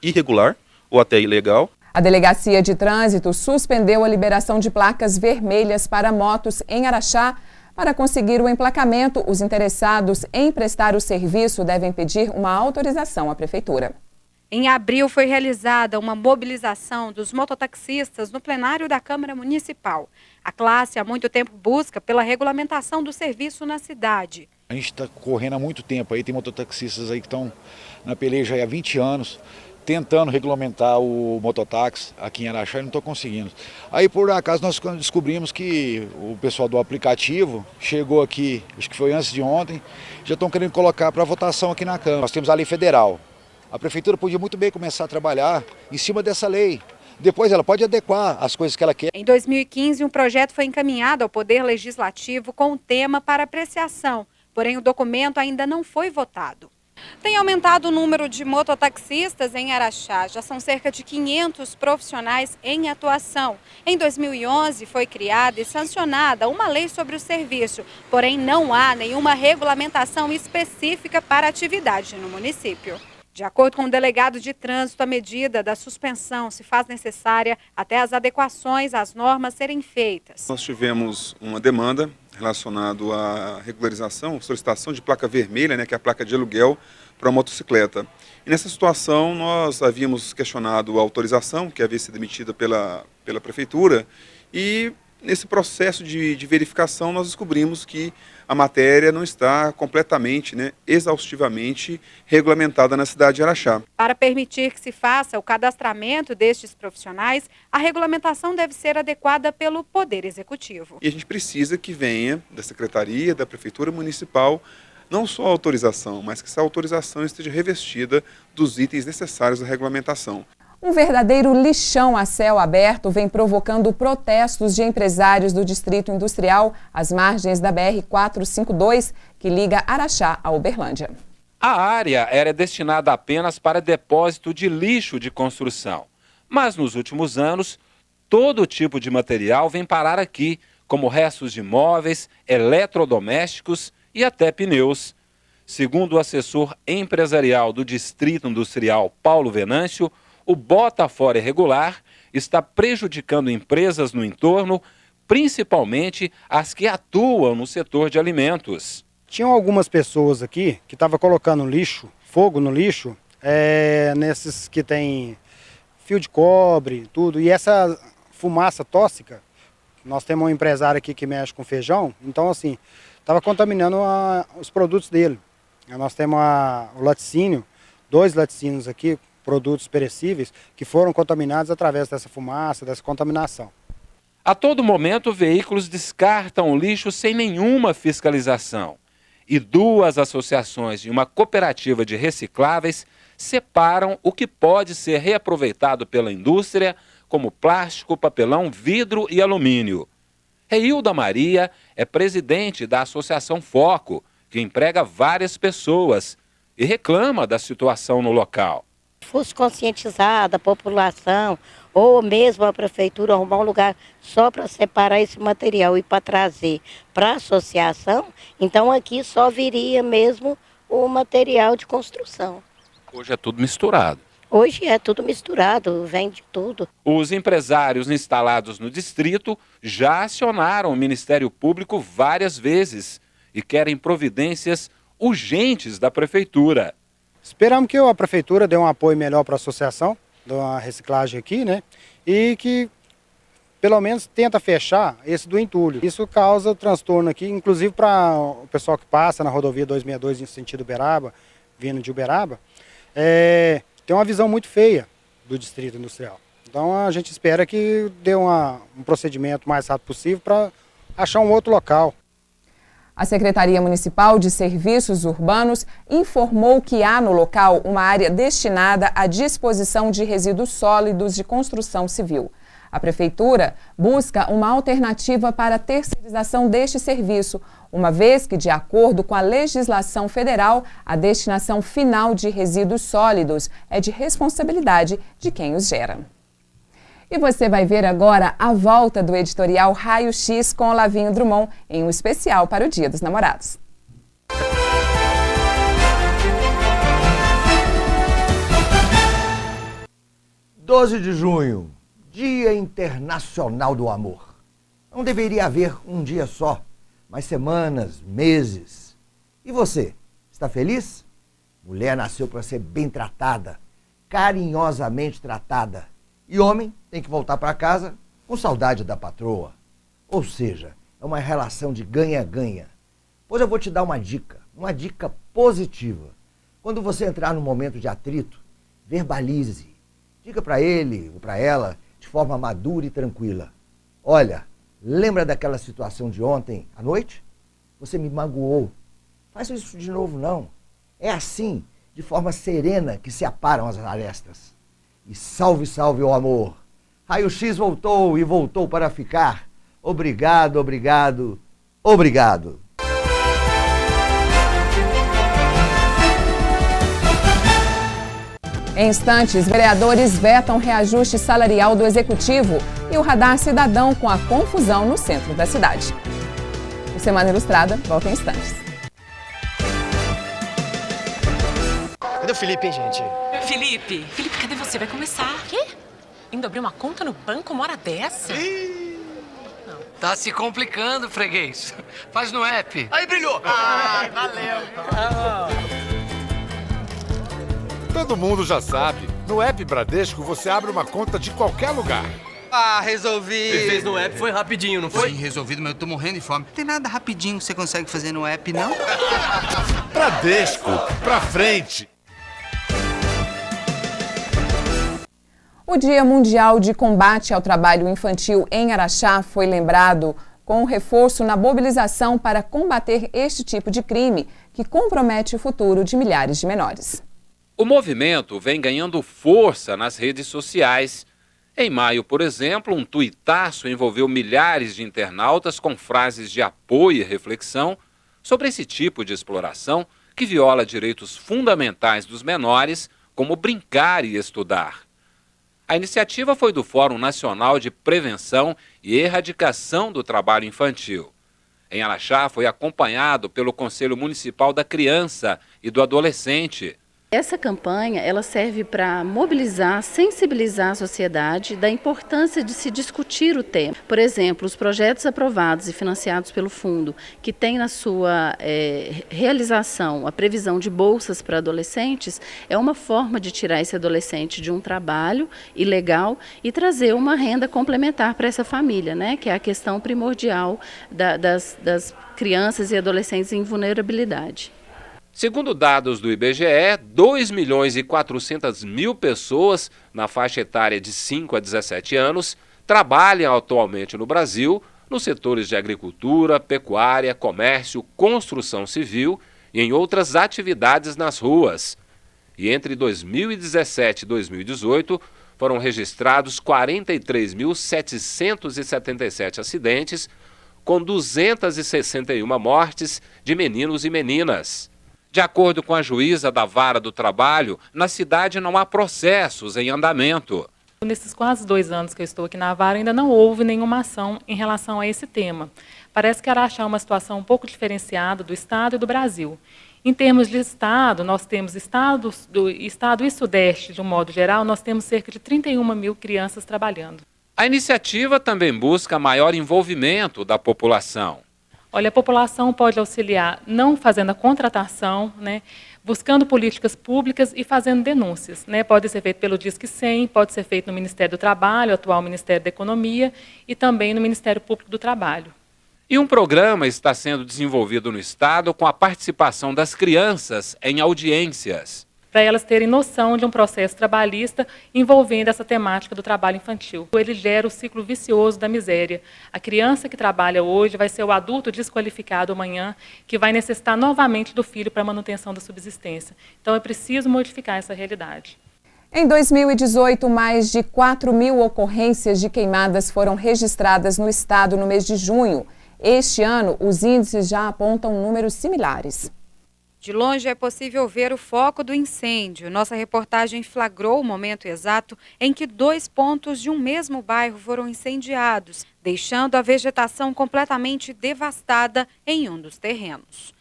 irregular ou até ilegal. A Delegacia de Trânsito suspendeu a liberação de placas vermelhas para motos em Araxá. Para conseguir o emplacamento, os interessados em prestar o serviço devem pedir uma autorização à Prefeitura. Em abril, foi realizada uma mobilização dos mototaxistas no plenário da Câmara Municipal. A classe há muito tempo busca pela regulamentação do serviço na cidade. A gente está correndo há muito tempo, aí tem mototaxistas aí que estão na peleja há 20 anos, tentando regulamentar o mototáxi aqui em Araxá e não estão conseguindo. Aí, por acaso, nós descobrimos que o pessoal do aplicativo chegou aqui, acho que foi antes de ontem, já estão querendo colocar para votação aqui na Câmara. Nós temos a lei federal. A Prefeitura podia muito bem começar a trabalhar em cima dessa lei. Depois ela pode adequar as coisas que ela quer. Em 2015, um projeto foi encaminhado ao Poder Legislativo com o tema para apreciação, porém o documento ainda não foi votado. Tem aumentado o número de mototaxistas em Araxá. Já são cerca de 500 profissionais em atuação. Em 2011 foi criada e sancionada uma lei sobre o serviço, porém não há nenhuma regulamentação específica para a atividade no município. De acordo com o delegado de trânsito, a medida da suspensão se faz necessária até as adequações às normas serem feitas. Nós tivemos uma demanda relacionada à regularização, solicitação de placa vermelha, que é a placa de aluguel para a motocicleta. E nessa situação nós havíamos questionado a autorização, que havia sido emitida pela Prefeitura, e nesse processo de verificação nós descobrimos que a matéria não está completamente, exaustivamente regulamentada na cidade de Araxá. Para permitir que se faça o cadastramento destes profissionais, a regulamentação deve ser adequada pelo Poder Executivo. E a gente precisa que venha da Secretaria, da Prefeitura Municipal, não só a autorização, mas que essa autorização esteja revestida dos itens necessários à regulamentação. Um verdadeiro lixão a céu aberto vem provocando protestos de empresários do Distrito Industrial às margens da BR-452, que liga Araxá a Uberlândia. A área era destinada apenas para depósito de lixo de construção. Mas nos últimos anos, todo tipo de material vem parar aqui, como restos de móveis, eletrodomésticos e até pneus. Segundo o assessor empresarial do Distrito Industrial, Paulo Venâncio, o bota fora irregular está prejudicando empresas no entorno, principalmente as que atuam no setor de alimentos. Tinham algumas pessoas aqui que estavam colocando lixo, fogo no lixo, nesses que tem fio de cobre, tudo. E essa fumaça tóxica, nós temos um empresário aqui que mexe com feijão, então assim, estava contaminando os produtos dele. Nós temos o laticínio, 2 laticínios aqui, produtos perecíveis, que foram contaminados através dessa fumaça, dessa contaminação. A todo momento, veículos descartam o lixo sem nenhuma fiscalização. E 2 associações e uma cooperativa de recicláveis separam o que pode ser reaproveitado pela indústria como plástico, papelão, vidro e alumínio. Reilda Maria é presidente da Associação Foco, que emprega várias pessoas e reclama da situação no local. Fosse conscientizada a população ou mesmo a prefeitura arrumar um lugar só para separar esse material e para trazer para a associação, então aqui só viria mesmo o material de construção. Hoje é tudo misturado. Hoje é tudo misturado, vem de tudo. Os empresários instalados no distrito já acionaram o Ministério Público várias vezes e querem providências urgentes da prefeitura. Esperamos que a prefeitura dê um apoio melhor para a associação da reciclagem aqui, né? E que pelo menos tenta fechar esse do entulho. Isso causa transtorno aqui, inclusive para o pessoal que passa na rodovia 262 em sentido Uberaba, vindo de Uberaba, tem uma visão muito feia do distrito industrial. Então a gente espera que dê um procedimento mais rápido possível para achar um outro local. A Secretaria Municipal de Serviços Urbanos informou que há no local uma área destinada à disposição de resíduos sólidos de construção civil. A Prefeitura busca uma alternativa para a terceirização deste serviço, uma vez que, de acordo com a legislação federal, a destinação final de resíduos sólidos é de responsabilidade de quem os gera. E você vai ver agora a volta do editorial Raio X com Olavinho Drummond em um especial para o Dia dos Namorados. (12 de junho, Dia Internacional do Amor. Não deveria haver um dia só, mas semanas, meses. E você, está feliz? Mulher nasceu para ser bem tratada, carinhosamente tratada. E homem tem que voltar para casa com saudade da patroa. Ou seja, é uma relação de ganha-ganha. Pois eu vou te dar uma dica positiva. Quando você entrar num momento de atrito, verbalize. Diga para ele ou para ela de forma madura e tranquila. Olha, lembra daquela situação de ontem à noite? Você me magoou. Faça isso de novo, não. É assim, de forma serena, que se aparam as arestas. E salve, salve o amor. Raio X voltou e voltou para ficar. Obrigado, obrigado, obrigado. Em instantes, vereadores vetam reajuste salarial do Executivo e o Radar Cidadão com a confusão no centro da cidade. O Semana Ilustrada volta em instantes. Cadê o Felipe, hein, gente? Felipe, cadê você? Vai começar. Quê? Indo abrir uma conta no banco uma hora dessa? Não. Tá se complicando, freguês. Faz no app. Aí, brilhou! Ai, valeu. Todo mundo já sabe. No app Bradesco, você abre uma conta de qualquer lugar. Ah, resolvi. Ele fez no app, foi rapidinho, não foi? Sim, resolvido, mas eu tô morrendo de fome. Não tem nada rapidinho que você consegue fazer no app, não? Bradesco, pra frente. O Dia Mundial de Combate ao Trabalho Infantil em Araxá foi lembrado com um reforço na mobilização para combater este tipo de crime que compromete o futuro de milhares de menores. O movimento vem ganhando força nas redes sociais. Em maio, por exemplo, um tuitaço envolveu milhares de internautas com frases de apoio e reflexão sobre esse tipo de exploração que viola direitos fundamentais dos menores, como brincar e estudar. A iniciativa foi do Fórum Nacional de Prevenção e Erradicação do Trabalho Infantil. Em Araxá, foi acompanhado pelo Conselho Municipal da Criança e do Adolescente. Essa campanha ela serve para mobilizar, sensibilizar a sociedade da importância de se discutir o tema. Por exemplo, os projetos aprovados e financiados pelo fundo, que tem na sua realização a previsão de bolsas para adolescentes, é uma forma de tirar esse adolescente de um trabalho ilegal e trazer uma renda complementar para essa família, né? Que é a questão primordial das crianças e adolescentes em vulnerabilidade. Segundo dados do IBGE, 2.400.000 pessoas na faixa etária de 5 a 17 anos trabalham atualmente no Brasil nos setores de agricultura, pecuária, comércio, construção civil e em outras atividades nas ruas. E entre 2017 e 2018, foram registrados 43.777 acidentes, com 261 mortes de meninos e meninas. De acordo com a juíza da Vara do Trabalho, na cidade não há processos em andamento. Nesses quase 2 anos que eu estou aqui na Vara, ainda não houve nenhuma ação em relação a esse tema. Parece que Araxá é uma situação um pouco diferenciada do Estado e do Brasil. Em termos de Estado, nós temos Estado e Sudeste, de um modo geral, nós temos cerca de 31 mil crianças trabalhando. A iniciativa também busca maior envolvimento da população. Olha, a população pode auxiliar não fazendo a contratação, né, buscando políticas públicas e fazendo denúncias. Né? Pode ser feito pelo Disque 100, pode ser feito no Ministério do Trabalho, atual Ministério da Economia, e também no Ministério Público do Trabalho. E um programa está sendo desenvolvido no Estado com a participação das crianças em audiências. Para elas terem noção de um processo trabalhista envolvendo essa temática do trabalho infantil. Ele gera o ciclo vicioso da miséria. A criança que trabalha hoje vai ser o adulto desqualificado amanhã, que vai necessitar novamente do filho para a manutenção da subsistência. Então é preciso modificar essa realidade. Em 2018, mais de 4.000 ocorrências de queimadas foram registradas no estado no mês de junho. Este ano, os índices já apontam números similares. De longe é possível ver o foco do incêndio. Nossa reportagem flagrou o momento exato em que 2 pontos de um mesmo bairro foram incendiados, deixando a vegetação completamente devastada em um dos terrenos.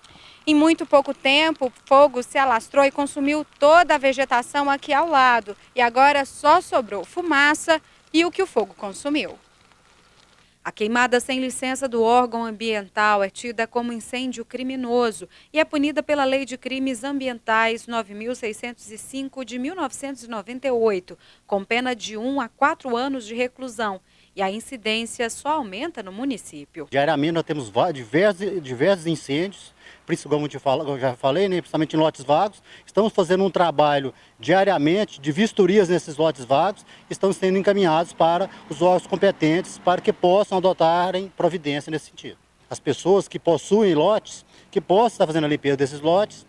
Em muito pouco tempo, o fogo se alastrou e consumiu toda a vegetação aqui ao lado. E agora só sobrou fumaça e o que o fogo consumiu. A queimada sem licença do órgão ambiental é tida como incêndio criminoso e é punida pela Lei de Crimes Ambientais 9.605 de 1998, com pena de 1 a 4 anos de reclusão. E a incidência só aumenta no município. Diariamente nós temos diversos incêndios, principalmente, como eu já falei, né, principalmente em lotes vagos. Estamos fazendo um trabalho diariamente de vistorias nesses lotes vagos, estão sendo encaminhados para os órgãos competentes para que possam adotarem providência nesse sentido. As pessoas que possuem lotes, que possam estar fazendo a limpeza desses lotes,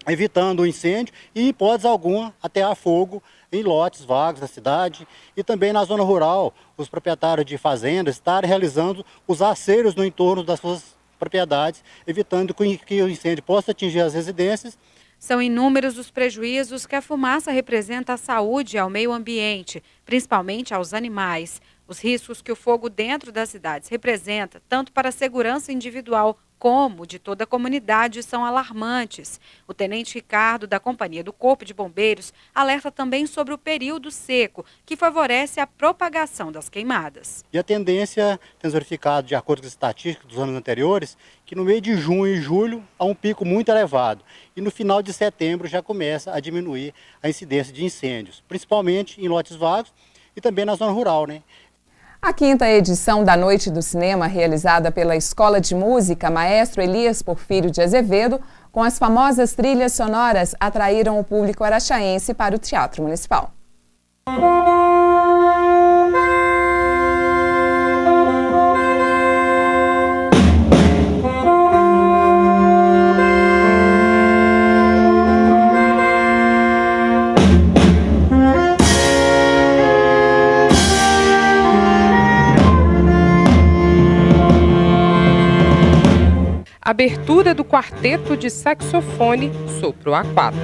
evitando o incêndio e, em hipótese alguma, atear fogo em lotes vagos da cidade e também na zona rural, os proprietários de fazendas estarem realizando os aceiros no entorno das suas propriedades, evitando que o incêndio possa atingir as residências. São inúmeros os prejuízos que a fumaça representa à saúde e ao meio ambiente, principalmente aos animais. Os riscos que o fogo dentro das cidades representa, tanto para a segurança individual como de toda a comunidade, são alarmantes. O tenente Ricardo, da Companhia do Corpo de Bombeiros, alerta também sobre o período seco, que favorece a propagação das queimadas. E a tendência, temos verificado, de acordo com as estatísticas dos anos anteriores, que no mês de junho e julho há um pico muito elevado. E no final de setembro já começa a diminuir a incidência de incêndios, principalmente em lotes vagos e também na zona rural, né? A 5ª edição da Noite do Cinema, realizada pela Escola de Música Maestro Elias Porfírio de Azevedo, com as famosas trilhas sonoras, atraíram o público araxaense para o Teatro Municipal. Abertura do quarteto de saxofone Sopro A4.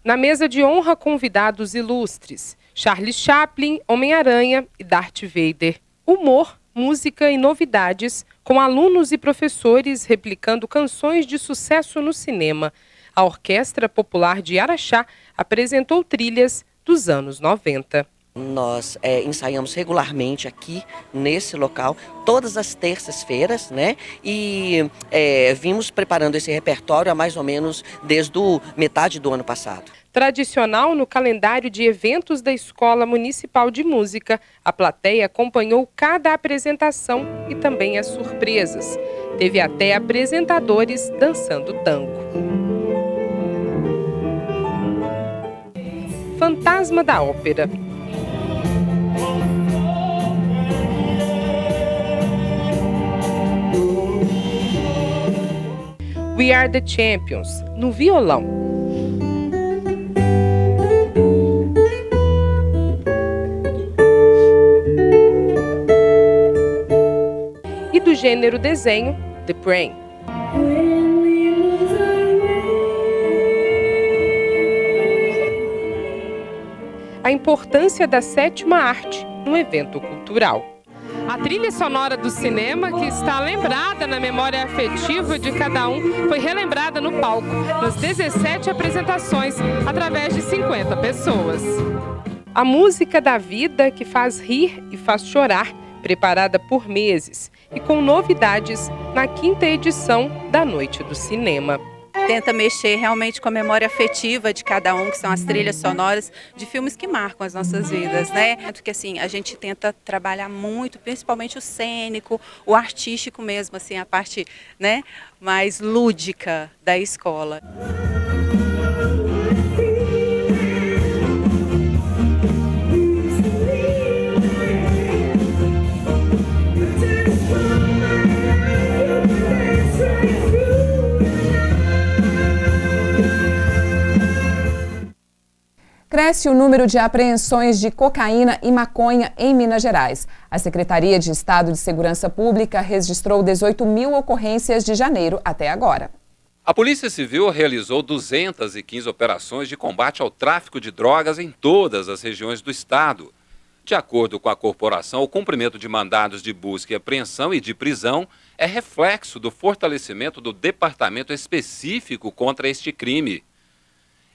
Na mesa de honra, convidados ilustres: Charlie Chaplin, Homem-Aranha e Darth Vader. Humor, música e novidades, com alunos e professores replicando canções de sucesso no cinema. A Orquestra Popular de Araxá apresentou trilhas dos anos 90. Nós ensaiamos regularmente aqui nesse local, todas as terças-feiras, né? E vimos preparando esse repertório há mais ou menos desde metade do ano passado. Tradicional no calendário de eventos da Escola Municipal de Música, a plateia acompanhou cada apresentação e também as surpresas. Teve até apresentadores dançando tango. Fantasma da Ópera. We Are The Champions, no violão. E do gênero desenho, The Brain. A importância da sétima arte no evento cultural. A trilha sonora do cinema, que está lembrada na memória afetiva de cada um, foi relembrada no palco, nas 17 apresentações, através de 50 pessoas. A música da vida que faz rir e faz chorar, preparada por meses e com novidades na 5ª edição da Noite do Cinema. Tenta mexer realmente com a memória afetiva de cada um, que são as trilhas sonoras de filmes que marcam as nossas vidas, né? Porque assim, a gente tenta trabalhar muito, principalmente o cênico, o artístico mesmo, assim, a parte, né, mais lúdica da escola. Cresce o número de apreensões de cocaína e maconha em Minas Gerais. A Secretaria de Estado de Segurança Pública registrou 18.000 ocorrências de janeiro até agora. A Polícia Civil realizou 215 operações de combate ao tráfico de drogas em todas as regiões do estado. De acordo com a corporação, o cumprimento de mandados de busca e apreensão e de prisão é reflexo do fortalecimento do departamento específico contra este crime.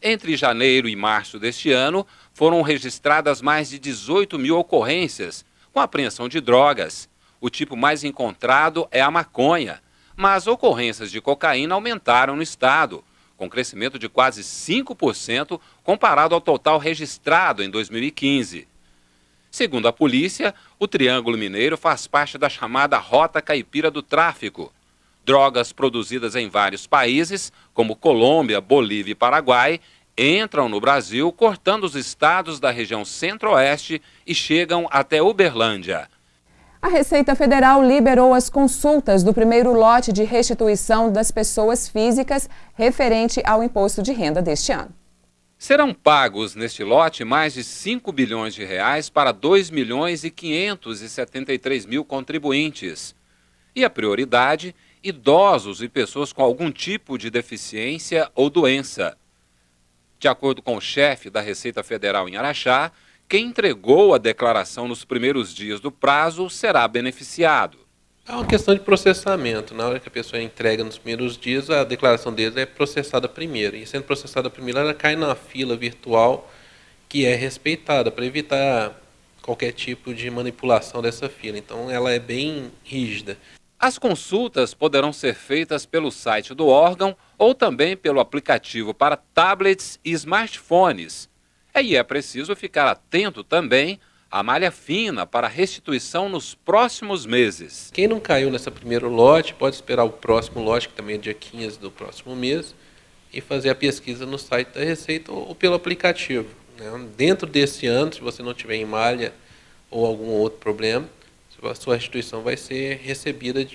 Entre janeiro e março deste ano, foram registradas mais de 18.000 ocorrências com apreensão de drogas. O tipo mais encontrado é a maconha, mas ocorrências de cocaína aumentaram no estado, com crescimento de quase 5% comparado ao total registrado em 2015. Segundo a polícia, o Triângulo Mineiro faz parte da chamada Rota Caipira do Tráfico. Drogas produzidas em vários países, como Colômbia, Bolívia e Paraguai, entram no Brasil cortando os estados da região centro-oeste e chegam até Uberlândia. A Receita Federal liberou as consultas do primeiro lote de restituição das pessoas físicas referente ao imposto de renda deste ano. Serão pagos neste lote mais de 5 bilhões de reais para 2.573.000 contribuintes. E a prioridade, idosos e pessoas com algum tipo de deficiência ou doença. De acordo com o chefe da Receita Federal em Araxá, quem entregou a declaração nos primeiros dias do prazo será beneficiado. É uma questão de processamento. Na hora que a pessoa entrega nos primeiros dias, a declaração deles é processada primeiro. E sendo processada primeiro, ela cai na fila virtual que é respeitada para evitar qualquer tipo de manipulação dessa fila. Então, ela é bem rígida. As consultas poderão ser feitas pelo site do órgão ou também pelo aplicativo para tablets e smartphones. E é preciso ficar atento também à malha fina para restituição nos próximos meses. Quem não caiu nessa primeiro lote pode esperar o próximo lote, que também é dia 15 do próximo mês, e fazer a pesquisa no site da Receita ou pelo aplicativo. Dentro desse ano, se você não tiver em malha ou algum outro problema, a sua restituição vai ser recebida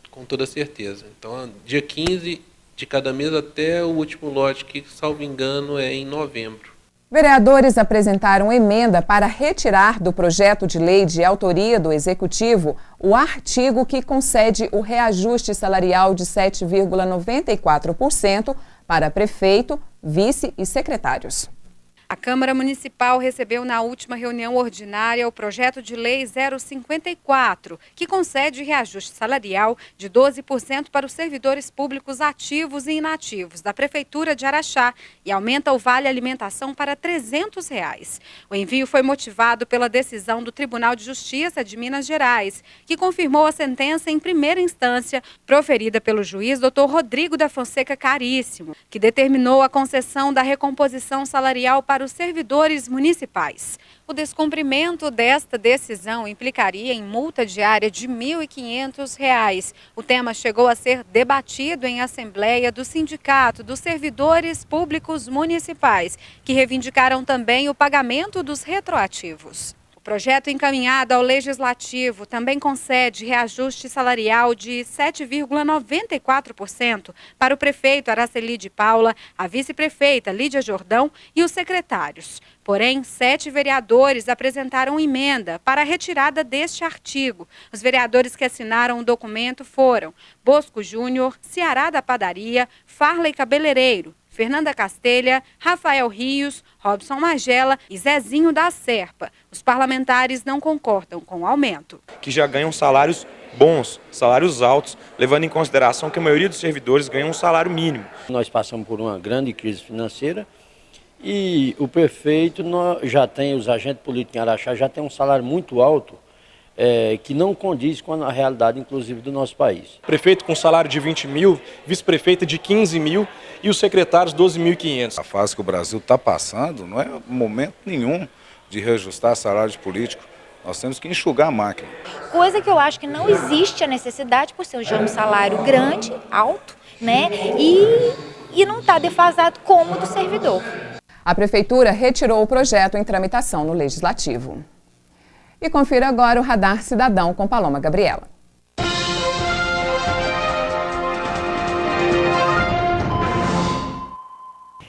com toda certeza. Então, dia 15 de cada mês até o último lote, que, salvo engano, é em novembro. Vereadores apresentaram emenda para retirar do projeto de lei de autoria do Executivo o artigo que concede o reajuste salarial de 7,94% para prefeito, vice e secretários. A Câmara Municipal recebeu na última reunião ordinária o projeto de lei 054, que concede reajuste salarial de 12% para os servidores públicos ativos e inativos da Prefeitura de Araxá e aumenta o vale alimentação para R$ 300. O envio foi motivado pela decisão do Tribunal de Justiça de Minas Gerais, que confirmou a sentença em primeira instância, proferida pelo juiz Dr. Rodrigo da Fonseca Caríssimo, que determinou a concessão da recomposição salarial para os servidores municipais. O descumprimento desta decisão implicaria em multa diária de R$ 1.500. O tema chegou a ser debatido em assembleia do Sindicato dos Servidores Públicos Municipais, que reivindicaram também o pagamento dos retroativos. O projeto encaminhado ao Legislativo também concede reajuste salarial de 7,94% para o prefeito Araceli de Paula, a vice-prefeita Lídia Jordão e os secretários. Porém, 7 vereadores apresentaram emenda para a retirada deste artigo. Os vereadores que assinaram o documento foram Bosco Júnior, Ceará da Padaria, Farley Cabeleireiro, Fernanda Castelha, Rafael Rios, Robson Magela e Zezinho da Serpa. Os parlamentares não concordam com o aumento. Que já ganham salários bons, salários altos, levando em consideração que a maioria dos servidores ganha um salário mínimo. Nós passamos por uma grande crise financeira e o prefeito já tem, os agentes políticos em Araxá já tem um salário muito alto, que não condiz com a realidade, inclusive, do nosso país. Prefeito com salário de 20 mil, vice-prefeita de 15 mil e os secretários 12.500. A fase que o Brasil está passando não é momento nenhum de reajustar salários políticos. Nós temos que enxugar a máquina. Coisa que eu acho que não existe a necessidade por ser já um salário grande, alto, né? E não está defasado como o do servidor. A Prefeitura retirou o projeto em tramitação no Legislativo. E confira agora o Radar Cidadão com Paloma Gabriela.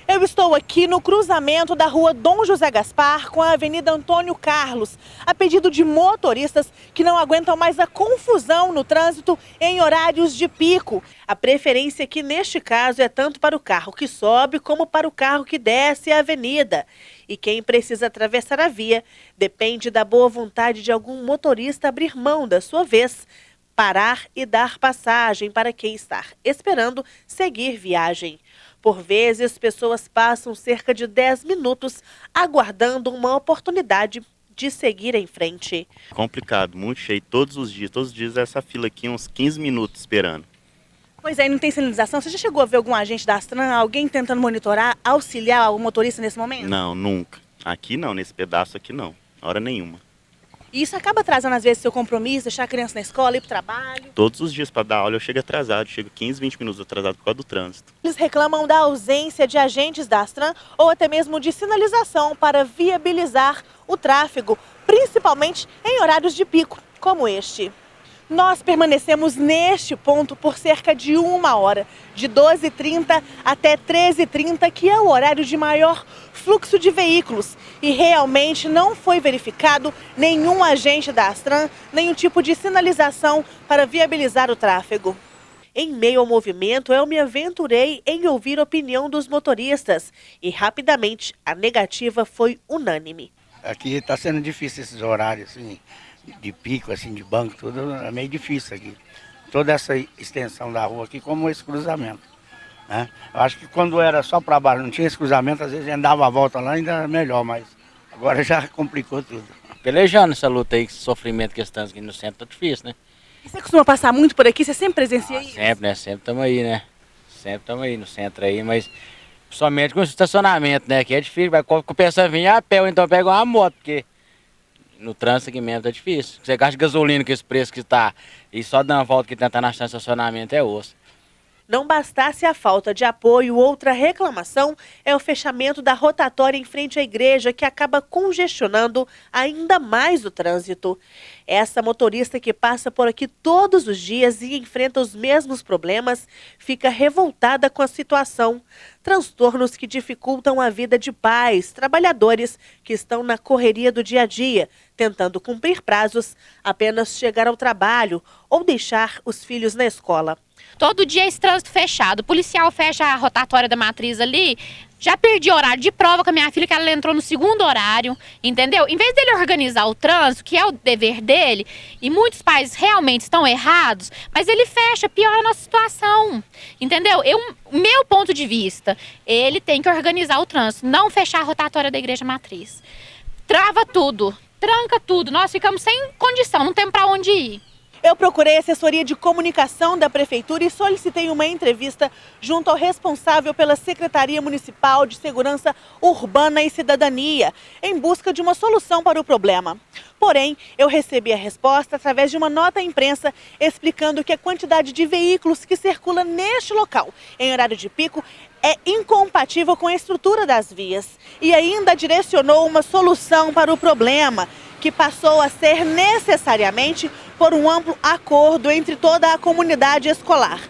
Eu estou aqui no cruzamento da rua Dom José Gaspar com a Avenida Antônio Carlos, a pedido de motoristas que não aguentam mais a confusão no trânsito em horários de pico. A preferência aqui neste caso é tanto para o carro que sobe como para o carro que desce a avenida. E quem precisa atravessar a via depende da boa vontade de algum motorista abrir mão da sua vez, parar e dar passagem para quem está esperando seguir viagem. Por vezes, pessoas passam cerca de 10 minutos aguardando uma oportunidade de seguir em frente. Complicado, muito cheio, todos os dias essa fila aqui, uns 15 minutos esperando. Pois é, não tem sinalização? Você já chegou a ver algum agente da Astran, alguém tentando monitorar, auxiliar o motorista nesse momento? Não, nunca. Aqui não, nesse pedaço aqui não, hora nenhuma. E isso acaba atrasando às vezes seu compromisso, deixar a criança na escola, ir para o trabalho? Todos os dias para dar aula eu chego atrasado, chego 15, 20 minutos atrasado por causa do trânsito. Eles reclamam da ausência de agentes da Astran ou até mesmo de sinalização para viabilizar o tráfego, principalmente em horários de pico, como este. Nós permanecemos neste ponto por cerca de 1 hora, de 12h30 até 13h30, que é o horário de maior fluxo de veículos. E realmente não foi verificado nenhum agente da Astran, nenhum tipo de sinalização para viabilizar o tráfego. Em meio ao movimento, eu me aventurei em ouvir a opinião dos motoristas e rapidamente a negativa foi unânime. Aqui está sendo difícil esses horários, assim, de pico, assim, de banco, tudo é meio difícil aqui. Toda essa extensão da rua aqui, como esse cruzamento, né? Eu acho que quando era só para baixo, não tinha esse cruzamento, às vezes a gente dava a volta lá, ainda era melhor, mas agora já complicou tudo. Pelejando essa luta aí, esse sofrimento que estamos aqui no centro, tá difícil, né? E você costuma passar muito por aqui? Você sempre presencia isso? Sempre, né? Sempre estamos aí, né? Sempre estamos aí no centro aí, mas somente com o estacionamento, né? Que é difícil, vai compensar vir a pé ou então pega uma moto, porque no trânsito aqui mesmo tá difícil. Você gasta gasolina com esse preço que está e só dando uma volta que tentar achar estacionamento é osso. Não bastasse a falta de apoio, outra reclamação é o fechamento da rotatória em frente à igreja, que acaba congestionando ainda mais o trânsito. Essa motorista que passa por aqui todos os dias e enfrenta os mesmos problemas, fica revoltada com a situação. Transtornos que dificultam a vida de pais, trabalhadores que estão na correria do dia a dia, tentando cumprir prazos, apenas chegar ao trabalho ou deixar os filhos na escola. Todo dia esse trânsito fechado, o policial fecha a rotatória da matriz ali, já perdi horário de prova com a minha filha, que ela entrou no segundo horário, entendeu? Em vez dele organizar o trânsito, que é o dever dele, e muitos pais realmente estão errados, mas ele fecha, piora a nossa situação, entendeu? Meu ponto de vista, ele tem que organizar o trânsito, não fechar a rotatória da igreja matriz. Trava tudo, tranca tudo, nós ficamos sem condição, não temos para onde ir. Eu procurei a assessoria de comunicação da Prefeitura e solicitei uma entrevista junto ao responsável pela Secretaria Municipal de Segurança Urbana e Cidadania, em busca de uma solução para o problema. Porém, eu recebi a resposta através de uma nota à imprensa explicando que a quantidade de veículos que circula neste local, em horário de pico, é incompatível com a estrutura das vias. E ainda direcionou uma solução para o problema, que passou a ser necessariamente por um amplo acordo entre toda a comunidade escolar,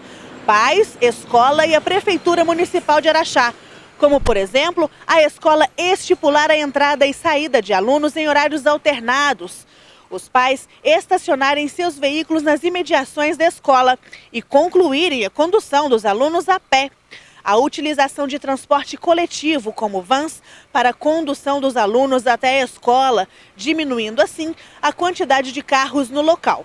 pais, escola e a Prefeitura Municipal de Araxá, como, por exemplo, a escola estipular a entrada e saída de alunos em horários alternados, os pais estacionarem seus veículos nas imediações da escola e concluírem a condução dos alunos a pé, a utilização de transporte coletivo, como vans, para a condução dos alunos até a escola, diminuindo assim a quantidade de carros no local.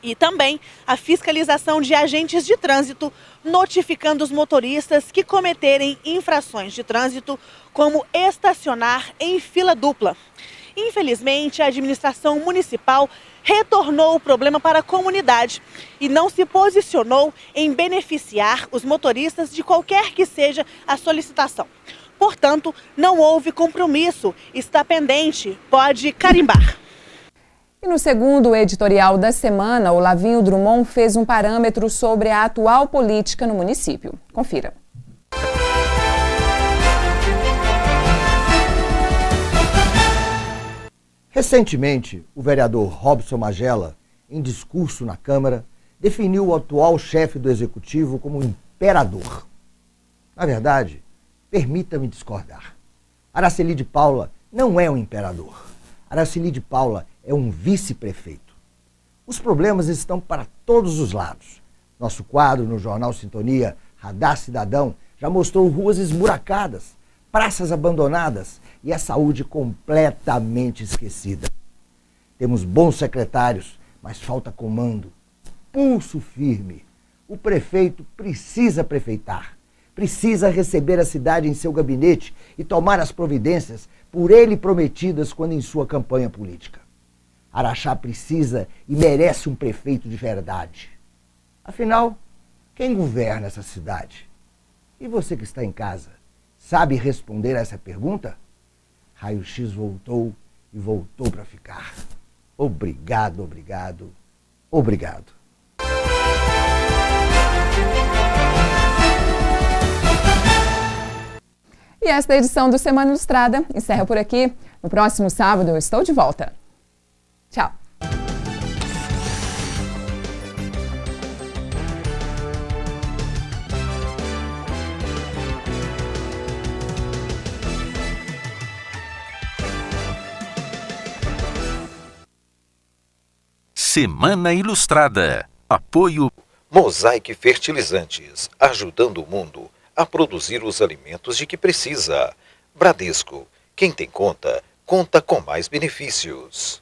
E também a fiscalização de agentes de trânsito, notificando os motoristas que cometerem infrações de trânsito, como estacionar em fila dupla. Infelizmente, a administração municipal retornou o problema para a comunidade e não se posicionou em beneficiar os motoristas de qualquer que seja a solicitação. Portanto, não houve compromisso, está pendente, pode carimbar. E no segundo editorial da semana, o Lavinho Drummond fez um parâmetro sobre a atual política no município. Confira. Recentemente, o vereador Robson Magela, em discurso na Câmara, definiu o atual chefe do Executivo como imperador. Na verdade, permita-me discordar. Araceli de Paula não é um imperador. Araceli de Paula é um vice-prefeito. Os problemas estão para todos os lados. Nosso quadro no Jornal Sintonia, Radar Cidadão, já mostrou ruas esburacadas, praças abandonadas e a saúde completamente esquecida. Temos bons secretários, mas falta comando, pulso firme. O prefeito precisa prefeitar, precisa receber a cidade em seu gabinete e tomar as providências por ele prometidas quando em sua campanha política. Araxá precisa e merece um prefeito de verdade. Afinal, quem governa essa cidade? E você que está em casa, sabe responder a essa pergunta? Raio X voltou e voltou para ficar. Obrigado, obrigado, obrigado. E esta edição do Semana Ilustrada encerra por aqui. No próximo sábado eu estou de volta. Tchau. Semana Ilustrada. Apoio Mosaic Fertilizantes, ajudando o mundo a produzir os alimentos de que precisa. Bradesco, quem tem conta, conta com mais benefícios.